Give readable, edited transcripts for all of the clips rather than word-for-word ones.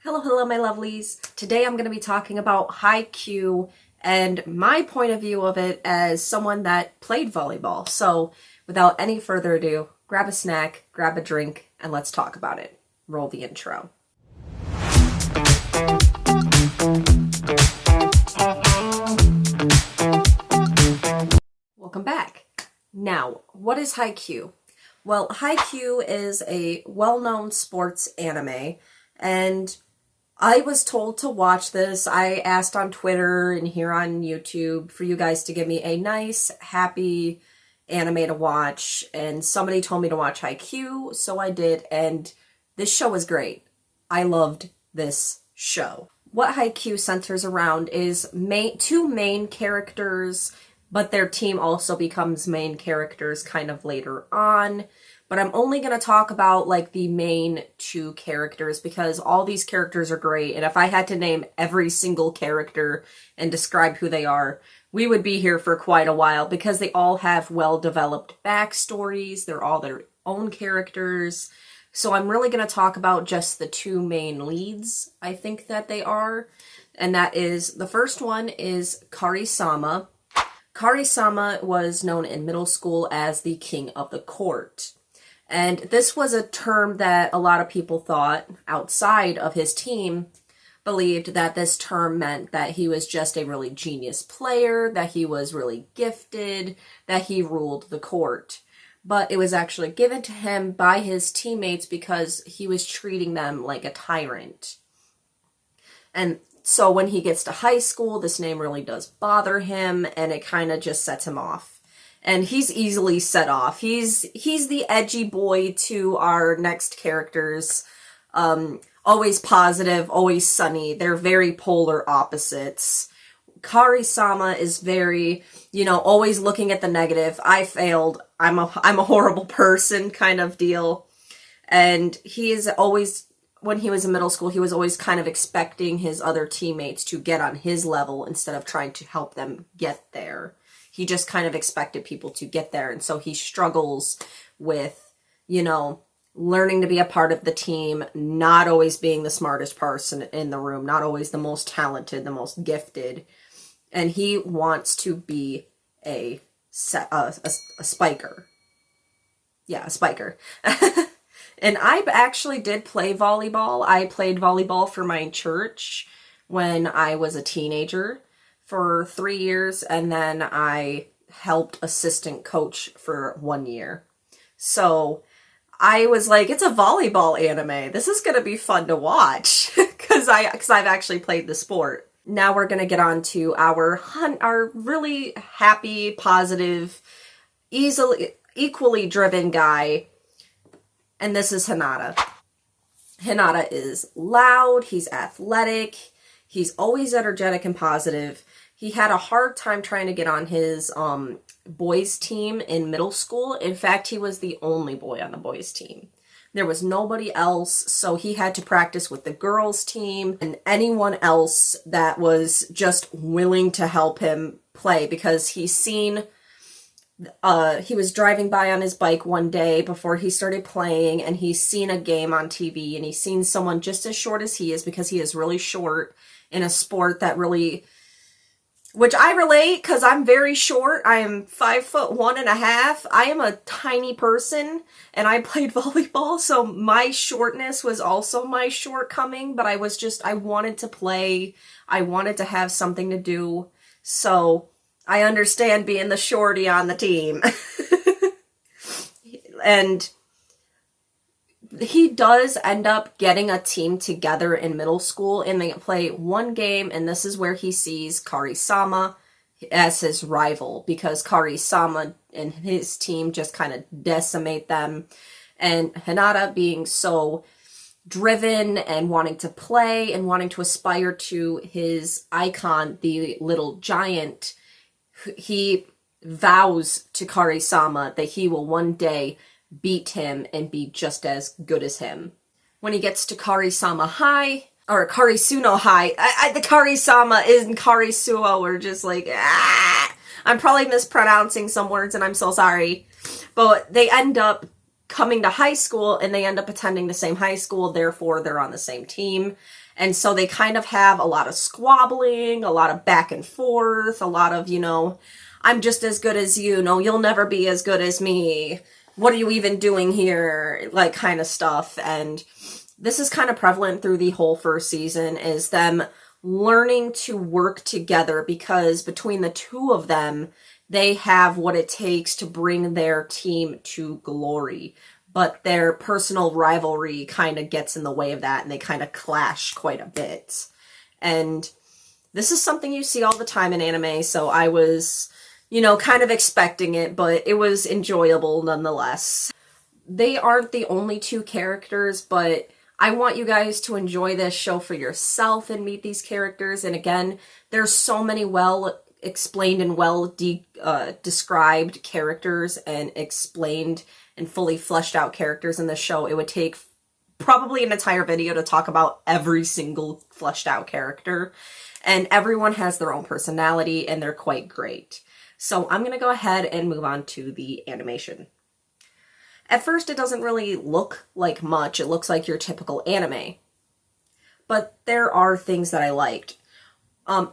Hello, hello, my lovelies. Today I'm going to be talking about Haikuu and my point of view of it as someone that played volleyball. So without any further ado, grab a snack, grab a drink, and let's talk about it. Roll the intro. Welcome back. Now, what is Haikuu? Well, Haikuu is a well-known sports anime, and I was told to watch this. I asked on Twitter and here on YouTube for you guys to give me a nice, happy anime to watch, and somebody told me to watch Haikuu, so I did, and this show is great. I loved this show. What Haikuu centers around is two main characters, but their team also becomes main characters kind of later on. But I'm only going to talk about like the main two characters because all these characters are great. And if I had to name every single character and describe who they are, we would be here for quite a while because they all have well-developed backstories. They're all their own characters. So I'm really going to talk about just the two main leads, I think that they are. And that is, the first one is Kari Sama. Kari Sama was known in middle school as the king of the court. And this was a term that a lot of people thought outside of his team believed that this term meant that he was just a really genius player, that he was really gifted, that he ruled the court. But it was actually given to him by his teammates because he was treating them like a tyrant. And so when he gets to high school, this name really does bother him, and it kind of just sets him off. And he's easily set off. He's the edgy boy to our next characters. Always positive, always sunny. They're very polar opposites. Kari Sama is very, always looking at the negative. I failed. I'm a horrible person kind of deal. And he is always, when he was in middle school, he was always kind of expecting his other teammates to get on his level instead of trying to help them get there. He just kind of expected people to get there. And so he struggles with, learning to be a part of the team, not always being the smartest person in the room, not always the most talented, the most gifted. And he wants to be a spiker. Yeah, a spiker. And I actually did play volleyball. I played volleyball for my church when I was a teenager for 3 years, and then I helped assistant coach for 1 year. So I was like, it's a volleyball anime. This is going to be fun to watch because I've actually played the sport. Now we're going to get on to our really happy, positive, equally driven guy, and this is Hamada. Hamada is loud, he's athletic, he's always energetic and positive. He had a hard time trying to get on his boys team in middle school. In fact, he was the only boy on the boys team. There was nobody else, so he had to practice with the girls team and anyone else that was just willing to help him play because he was driving by on his bike one day before he started playing, and he's seen a game on TV, and he's seen someone just as short as he is because he is really short in a sport that really, which I relate because I'm very short. I am 5'1.5". I am a tiny person and I played volleyball. So my shortness was also my shortcoming, but I wanted to play. I wanted to have something to do. So I understand being the shorty on the team. And he does end up getting a team together in middle school, and they play one game, and this is where he sees Kari Sama as his rival, because Kari Sama and his team just kind of decimate them. And Hamada, being so driven and wanting to play and wanting to aspire to his icon, the little giant, he vows to Kari Sama that he will one day beat him and be just as good as him. When he gets to Kari Sama High, or Kari Suno High, the Kari Sama and Kari Suo were just like, I'm probably mispronouncing some words and I'm so sorry. But they end up coming to high school and they end up attending the same high school, therefore they're on the same team. And so they kind of have a lot of squabbling, a lot of back and forth, a lot of, I'm just as good as you. No, you'll never be as good as me. What are you even doing here? Like, kind of stuff. And this is kind of prevalent through the whole first season, is them learning to work together, because between the two of them, they have what it takes to bring their team to glory. But their personal rivalry kind of gets in the way of that, and they kind of clash quite a bit. And this is something you see all the time in anime, so I was, kind of expecting it, but it was enjoyable nonetheless. They aren't the only two characters, but I want you guys to enjoy this show for yourself and meet these characters. And again, there's so many well explained and well described characters and explained and fully fleshed out characters in this show. It would take probably an entire video to talk about every single fleshed out character. And everyone has their own personality, and they're quite great. So I'm going to go ahead and move on to the animation. At first, it doesn't really look like much. It looks like your typical anime. But there are things that I liked.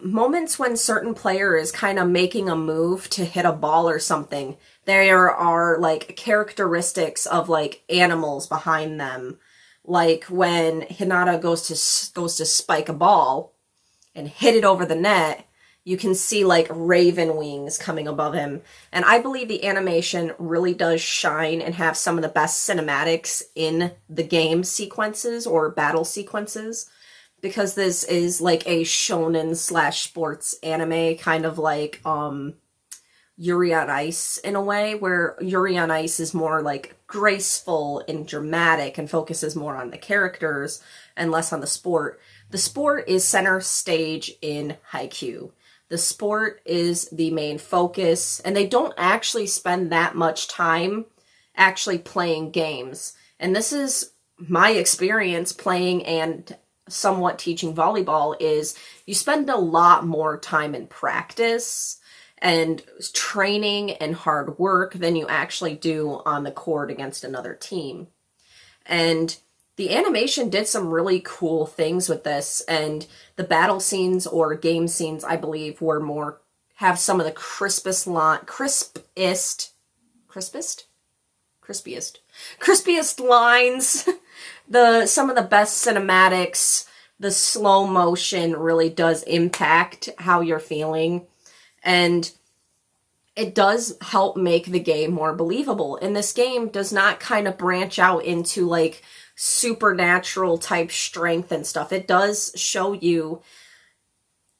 Moments when certain player is kind of making a move to hit a ball or something, there are like characteristics of like animals behind them. Like when Hinata goes to spike a ball and hit it over the net, you can see like raven wings coming above him. And I believe the animation really does shine and have some of the best cinematics in the game sequences or battle sequences, because this is like a shonen / sports anime, kind of like Yuri on Ice in a way, where Yuri on Ice is more like graceful and dramatic and focuses more on the characters and less on the sport. The sport is center stage in Haikuu. The sport is the main focus, and they don't actually spend that much time actually playing games. And this is my experience playing and somewhat teaching volleyball, is you spend a lot more time in practice and training and hard work than you actually do on the court against another team. And the animation did some really cool things with this, and the battle scenes or game scenes, I believe, have some of the crispiest lines, some of the best cinematics. The slow motion really does impact how you're feeling, and it does help make the game more believable. And this game does not kind of branch out into like supernatural type strength and stuff. It does show you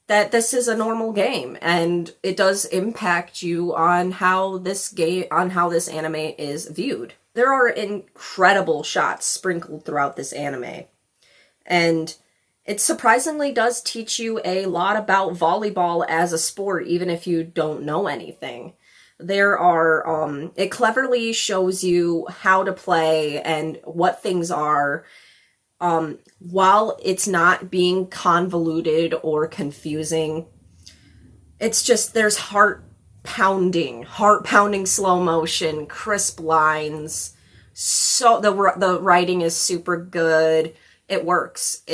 that this is a normal game, and it does impact you on how this anime is viewed. There are incredible shots sprinkled throughout this anime, and it surprisingly does teach you a lot about volleyball as a sport, even if you don't know anything. There are, it cleverly shows you how to play and what things are, while it's not being convoluted or confusing. It's just, there's heart pounding slow motion, crisp lines. So the writing is super good. It works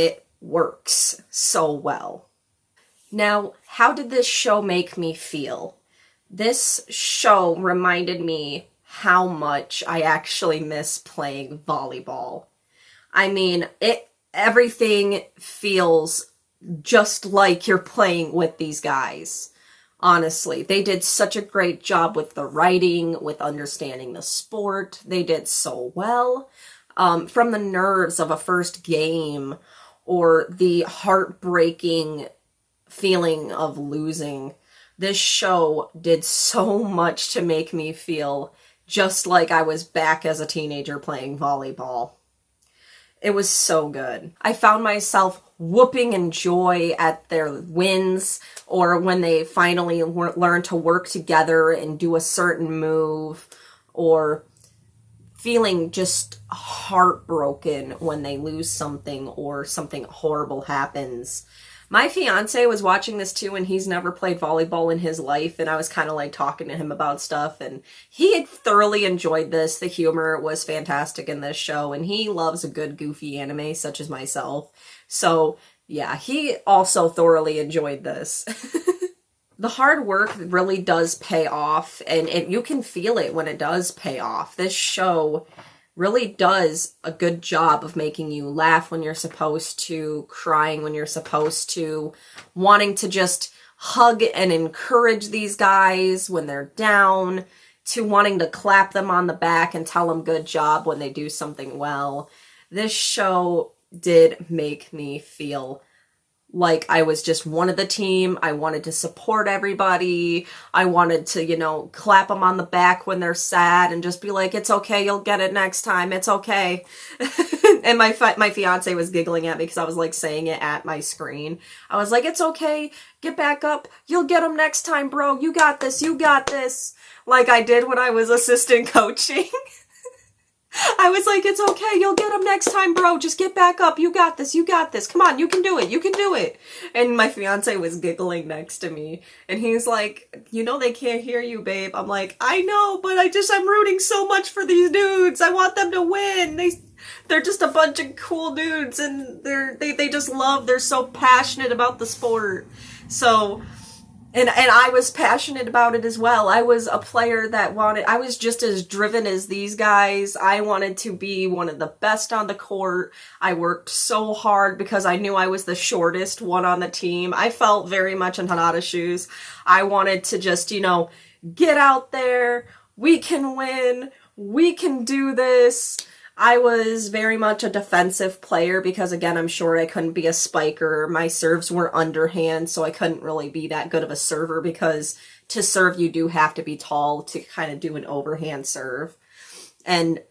so well. Now, how did this show make me feel? This show reminded me how much I actually miss playing volleyball. I mean, everything feels just like you're playing with these guys. Honestly, they did such a great job with the writing, with understanding the sport. They did so well. From the nerves of a first game, or the heartbreaking feeling of losing, this show did so much to make me feel just like I was back as a teenager playing volleyball. It was so good. I found myself whooping in joy at their wins, or when they finally learn to work together and do a certain move, or feeling just heartbroken when they lose something or something horrible happens. My fiance was watching this too, and he's never played volleyball in his life, and I was kind of like talking to him about stuff, and he had thoroughly enjoyed this. The humor was fantastic in this show, and he loves a good goofy anime such as myself. So yeah, he also thoroughly enjoyed this. The hard work really does pay off, and you can feel it when it does pay off. This show really does a good job of making you laugh when you're supposed to, crying when you're supposed to, wanting to just hug and encourage these guys when they're down, to wanting to clap them on the back and tell them good job when they do something well. This show did make me feel like I was just one of the team. I wanted to support everybody. I wanted to, you know, clap them on the back when they're sad and just be like, it's okay, you'll get it next time, it's okay. And my fiance was giggling at me because I was like saying it at my screen. I was like, it's okay, get back up, you'll get them next time, bro, you got this, you got this. Like I did when I was assistant coaching. I was like, it's okay, you'll get them next time, bro. Just get back up. You got this. You got this. Come on, you can do it. You can do it. And my fiance was giggling next to me. And he's like, you know they can't hear you, babe. I'm like, I know, but I'm rooting so much for these dudes. I want them to win. They're just a bunch of cool dudes, and they just they're so passionate about the sport. So... And I was passionate about it as well. I was a player that I was just as driven as these guys. I wanted to be one of the best on the court. I worked so hard because I knew I was the shortest one on the team. I felt very much in Hamada's shoes. I wanted to just, you know, get out there. We can win. We can do this. I was very much a defensive player because, again, I'm short. I couldn't be a spiker. My serves were underhand, so I couldn't really be that good of a server because to serve, you do have to be tall to kind of do an overhand serve. And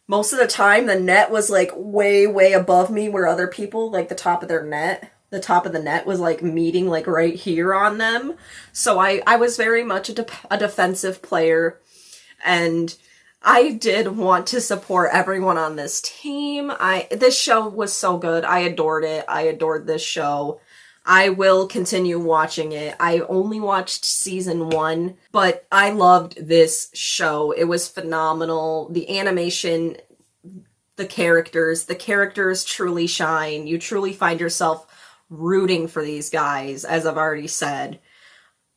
most of the time, the net was, like, way, way above me where other people, like, the top of the net was, like, meeting, like, right here on them. So I was very much a defensive player, and I did want to support everyone on this team. This show was so good. I adored it. I adored this show. I will continue watching it. I only watched season 1, but I loved this show. It was phenomenal. The animation, the characters truly shine. You truly find yourself rooting for these guys, as I've already said.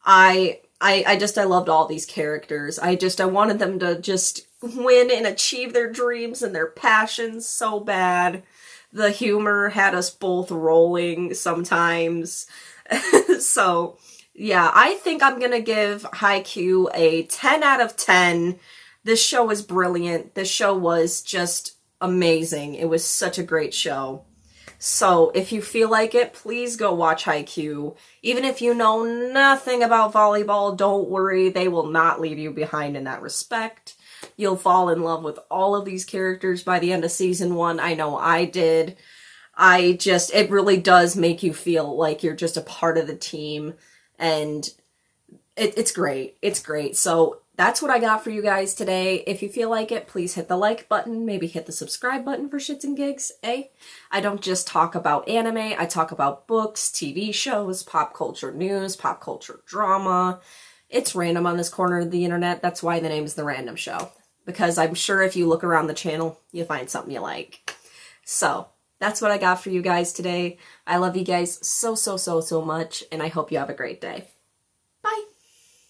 I loved all these characters. I wanted them to just win and achieve their dreams and their passions so bad. The humor had us both rolling sometimes. So, yeah, I think I'm gonna give Haikuu a 10 out of 10. This show was brilliant. This show was just amazing. It was such a great show. So, if you feel like it, please go watch Haikuu. Even if you know nothing about volleyball, don't worry. They will not leave you behind in that respect. You'll fall in love with all of these characters by the end of season 1. I know I did. It really does make you feel like you're just a part of the team. And it's great. It's great. So that's what I got for you guys today. If you feel like it, please hit the like button. Maybe hit the subscribe button for shits and gigs, eh? I don't just talk about anime. I talk about books, TV shows, pop culture news, pop culture drama. It's random on this corner of the internet. That's why the name is The Random Show. Because I'm sure if you look around the channel, you'll find something you like. So, that's what I got for you guys today. I love you guys so, so, so, so much, and I hope you have a great day.